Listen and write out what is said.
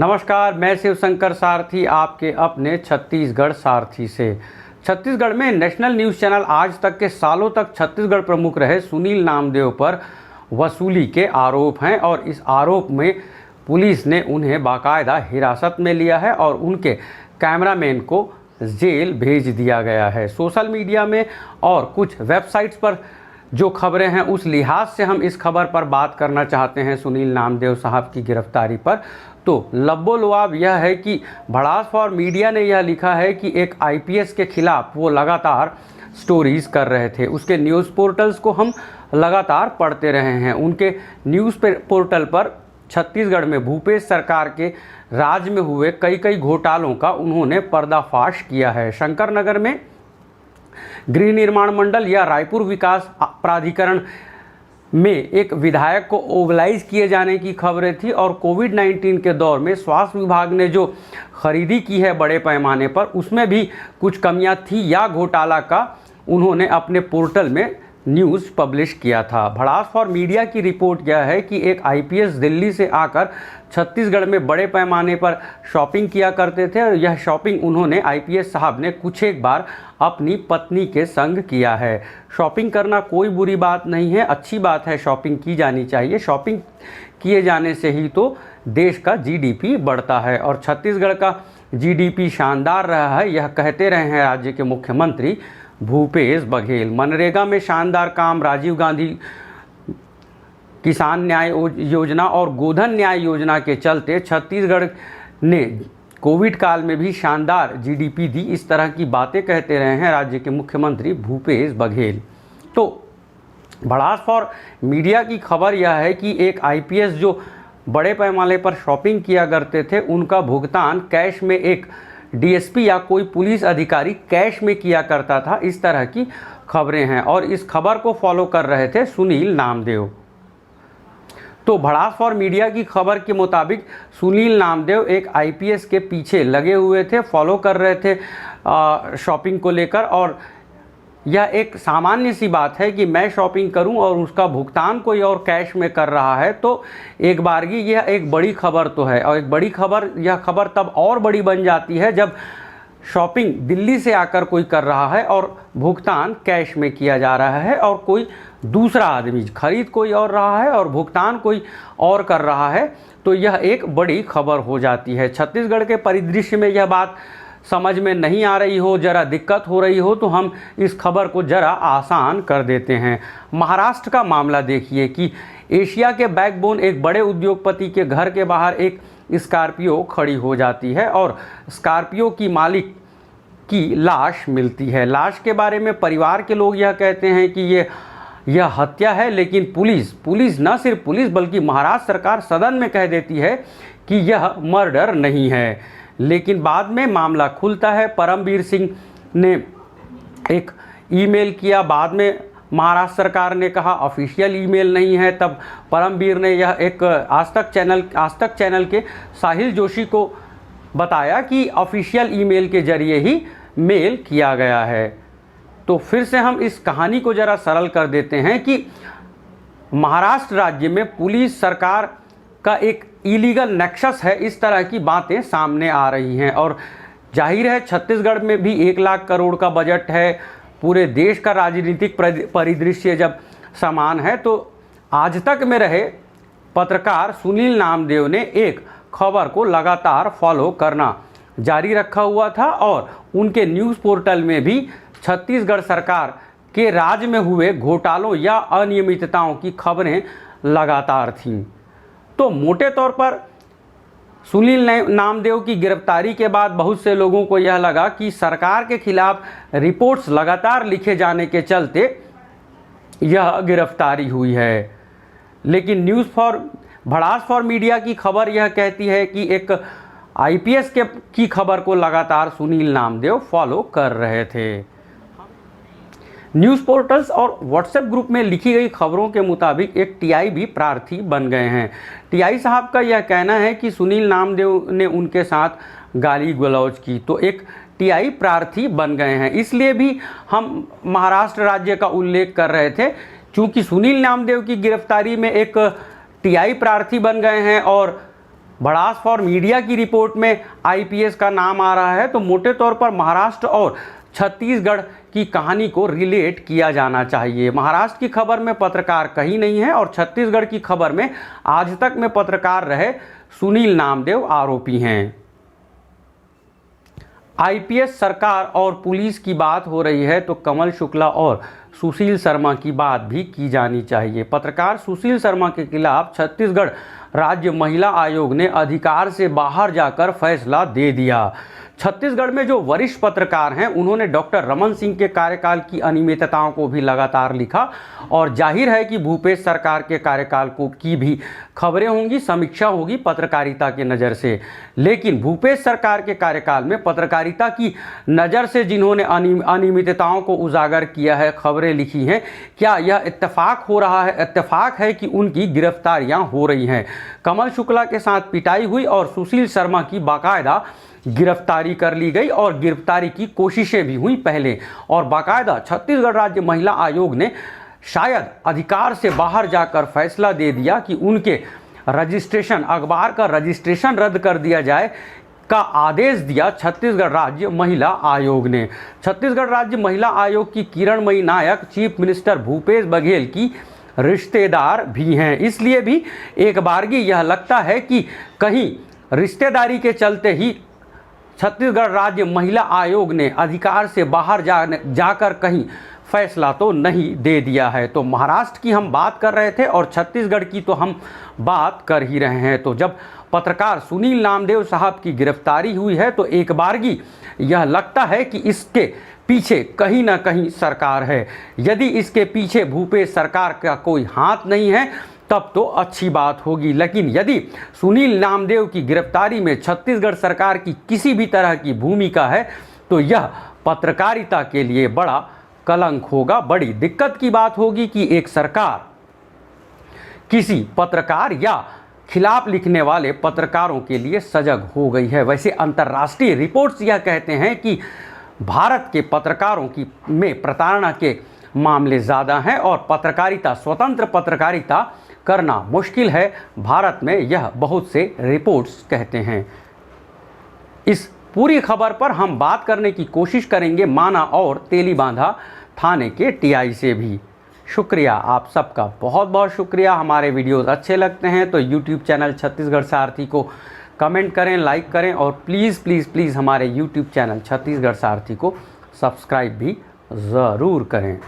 नमस्कार, मैं शिवशंकर सारथी आपके अपने छत्तीसगढ़ सारथी से। छत्तीसगढ़ में नेशनल न्यूज़ चैनल आज तक के सालों तक छत्तीसगढ़ प्रमुख रहे सुनील नामदेव पर वसूली के आरोप हैं और इस आरोप में पुलिस ने उन्हें बाकायदा हिरासत में लिया है और उनके कैमरामैन को जेल भेज दिया गया है। सोशल मीडिया में और कुछ वेबसाइट्स पर जो खबरें हैं उस लिहाज से हम इस खबर पर बात करना चाहते हैं सुनील नामदेव साहब की गिरफ्तारी पर। तो लब्बो-लुआब यह है कि भड़ास फॉर मीडिया ने यह लिखा है कि एक आईपीएस के खिलाफ वो लगातार स्टोरीज़ कर रहे थे। उसके न्यूज़ पोर्टल्स को हम लगातार पढ़ते रहे हैं। उनके न्यूज़ पोर्टल पर छत्तीसगढ़ में भूपेश सरकार के राज में हुए कई घोटालों का उन्होंने पर्दाफाश किया है। शंकर नगर में गृह निर्माण मंडल या रायपुर विकास प्राधिकरण में एक विधायक को ओवलाइज किए जाने की खबरें थी और कोविड-19 के दौर में स्वास्थ्य विभाग ने जो खरीदी की है बड़े पैमाने पर उसमें भी कुछ कमियां थी या घोटाला का उन्होंने अपने पोर्टल में न्यूज़ पब्लिश किया था। भड़ास फॉर मीडिया की रिपोर्ट यह है कि एक आईपीएस दिल्ली से आकर छत्तीसगढ़ में बड़े पैमाने पर शॉपिंग किया करते थे और यह शॉपिंग उन्होंने आईपीएस साहब ने कुछ एक बार अपनी पत्नी के संग किया है। शॉपिंग करना कोई बुरी बात नहीं है, अच्छी बात है, शॉपिंग की जानी चाहिए। शॉपिंग किए जाने से ही तो देश का जीडीपी बढ़ता है और छत्तीसगढ़ का जीडीपी शानदार रहा है, यह कहते रहे हैं राज्य के मुख्यमंत्री भूपेश बघेल। मनरेगा में शानदार काम, राजीव गांधी किसान न्याय योजना और गोधन न्याय योजना के चलते छत्तीसगढ़ ने कोविड काल में भी शानदार जीडीपी दी। इस तरह की बातें कहते रहे हैं राज्य के मुख्यमंत्री भूपेश बघेल। तो भड़ास फॉर मीडिया की खबर यह है कि एक आईपीएस जो बड़े पैमाने पर शॉपिंग किया करते थे उनका भुगतान कैश में एक डीएसपी या कोई पुलिस अधिकारी कैश में किया करता था। इस तरह की खबरें हैं और इस खबर को फॉलो कर रहे थे सुनील नामदेव। तो भड़ास फॉर मीडिया की खबर के मुताबिक सुनील नामदेव एक आईपीएस के पीछे लगे हुए थे, फॉलो कर रहे थे शॉपिंग को लेकर। और यह एक सामान्य सी बात है कि मैं शॉपिंग करूं और उसका भुगतान कोई और कैश में कर रहा है तो एक बारगी यह एक बड़ी खबर तो है। और एक बड़ी खबर, यह खबर तब और बड़ी बन जाती है जब शॉपिंग दिल्ली से आकर कोई कर रहा है और भुगतान कैश में किया जा रहा है और कोई दूसरा आदमी, खरीद कोई और रहा है और भुगतान कोई और कर रहा है, तो यह एक बड़ी खबर हो जाती है। छत्तीसगढ़ के परिदृश्य में यह बात समझ में नहीं आ रही हो, ज़रा दिक्कत हो रही हो तो हम इस खबर को ज़रा आसान कर देते हैं। महाराष्ट्र का मामला देखिए कि एशिया के बैकबोन एक बड़े उद्योगपति के घर के बाहर एक स्कॉर्पियो खड़ी हो जाती है और स्कॉर्पियो की मालिक की लाश मिलती है। लाश के बारे में परिवार के लोग यह कहते हैं कि यह हत्या है, लेकिन पुलिस न सिर्फ पुलिस बल्कि महाराष्ट्र सरकार सदन में कह देती है कि यह मर्डर नहीं है। लेकिन बाद में मामला खुलता है। परमवीर सिंह ने एक ईमेल किया, बाद में महाराष्ट्र सरकार ने कहा ऑफिशियल ईमेल नहीं है। तब परमवीर ने यह एक आज तक चैनल के साहिल जोशी को बताया कि ऑफिशियल ईमेल के जरिए ही मेल किया गया है। तो फिर से हम इस कहानी को ज़रा सरल कर देते हैं कि महाराष्ट्र राज्य में पुलिस सरकार का एक इलीगल नेक्सस है, इस तरह की बातें सामने आ रही हैं। और जाहिर है छत्तीसगढ़ में भी 1 लाख करोड़ का बजट है, पूरे देश का राजनीतिक परिदृश्य जब समान है, तो आज तक में रहे पत्रकार सुनील नामदेव ने एक खबर को लगातार फॉलो करना जारी रखा हुआ था और उनके न्यूज़ पोर्टल में भी छत्तीसगढ़ सरकार के राज में हुए घोटालों या अनियमितताओं की खबरें लगातार थीं। तो मोटे तौर पर सुनील नामदेव की गिरफ्तारी के बाद बहुत से लोगों को यह लगा कि सरकार के खिलाफ रिपोर्ट्स लगातार लिखे जाने के चलते यह गिरफ्तारी हुई है। लेकिन भड़ास फॉर मीडिया की खबर यह कहती है कि एक आईपीएस की खबर को लगातार सुनील नामदेव फॉलो कर रहे थे। न्यूज़ पोर्टल्स और व्हाट्सएप ग्रुप में लिखी गई खबरों के मुताबिक एक टीआई भी प्रार्थी बन गए हैं। टीआई साहब का यह कहना है कि सुनील नामदेव ने उनके साथ गाली गलौज की, तो एक टीआई प्रार्थी बन गए हैं। इसलिए भी हम महाराष्ट्र राज्य का उल्लेख कर रहे थे, क्योंकि सुनील नामदेव की गिरफ्तारी में एक टीआई प्रार्थी बन गए हैं और भड़ास फॉर मीडिया की रिपोर्ट में आईपीएस का नाम आ रहा है, तो मोटे तौर पर महाराष्ट्र और छत्तीसगढ़ की कहानी को रिलेट किया जाना चाहिए। महाराष्ट्र की खबर में पत्रकार कहीं नहीं है और छत्तीसगढ़ की खबर में आज तक में पत्रकार रहे सुनील नामदेव आरोपी हैं। आईपीएस सरकार और पुलिस की बात हो रही है तो कमल शुक्ला और सुशील शर्मा की बात भी की जानी चाहिए। पत्रकार सुशील शर्मा के खिलाफ छत्तीसगढ़ राज्य महिला आयोग ने अधिकार से बाहर जाकर फैसला दे दिया। छत्तीसगढ़ में जो वरिष्ठ पत्रकार हैं उन्होंने डॉक्टर रमन सिंह के कार्यकाल की अनियमितताओं को भी लगातार लिखा और जाहिर है कि भूपेश सरकार के कार्यकाल की भी खबरें होंगी, समीक्षा होगी पत्रकारिता के नज़र से। लेकिन भूपेश सरकार के कार्यकाल में पत्रकारिता की नज़र से जिन्होंने अनियमितताओं को उजागर किया है, खबरें लिखी हैं, क्या यह इत्तेफाक हो रहा है? इत्तेफाक है कि उनकी गिरफ्तारियां हो रही हैं। कमल शुक्ला के साथ पिटाई हुई और सुशील शर्मा की बाकायदा गिरफ्तारी कर ली गई और गिरफ्तारी की कोशिशें भी हुई पहले, और बाकायदा छत्तीसगढ़ राज्य महिला आयोग ने शायद अधिकार से बाहर जाकर फैसला दे दिया कि उनके रजिस्ट्रेशन, अखबार का रजिस्ट्रेशन रद्द कर दिया जाए का आदेश दिया छत्तीसगढ़ राज्य महिला आयोग ने। छत्तीसगढ़ राज्य महिला आयोग की किरणमयी नायक चीफ मिनिस्टर भूपेश बघेल की रिश्तेदार भी हैं, इसलिए भी एक बारगी यह लगता है कि कहीं रिश्तेदारी के चलते ही छत्तीसगढ़ राज्य महिला आयोग ने अधिकार से बाहर जाकर कहीं फैसला तो नहीं दे दिया है। तो महाराष्ट्र की हम बात कर रहे थे और छत्तीसगढ़ की तो हम बात कर ही रहे हैं। तो जब पत्रकार सुनील नामदेव साहब की गिरफ्तारी हुई है तो एक बारगी यह लगता है कि इसके पीछे कहीं ना कहीं सरकार है। यदि इसके पीछे भूपेश सरकार का कोई हाथ नहीं है तब तो अच्छी बात होगी, लेकिन यदि सुनील नामदेव की गिरफ्तारी में छत्तीसगढ़ सरकार की किसी भी तरह की भूमिका है तो यह पत्रकारिता के लिए बड़ा कलंक होगा। बड़ी दिक्कत की बात होगी कि एक सरकार किसी पत्रकार या खिलाफ लिखने वाले पत्रकारों के लिए सजग हो गई है। वैसे अंतर्राष्ट्रीय रिपोर्ट्स यह कहते हैं कि भारत के पत्रकारों की में प्रताड़ना के मामले ज़्यादा हैं और पत्रकारिता, स्वतंत्र पत्रकारिता करना मुश्किल है भारत में, यह बहुत से रिपोर्ट्स कहते हैं। इस पूरी खबर पर हम बात करने की कोशिश करेंगे माना और तेलीबांधा थाने के टीआई से भी। शुक्रिया, आप सबका बहुत बहुत शुक्रिया। हमारे वीडियोस अच्छे लगते हैं तो यूट्यूब चैनल छत्तीसगढ़ सारथी को कमेंट करें, लाइक करें और प्लीज़ प्लीज़ प्लीज़ हमारे यूट्यूब चैनल छत्तीसगढ़ सारथी को सब्सक्राइब भी ज़रूर करें।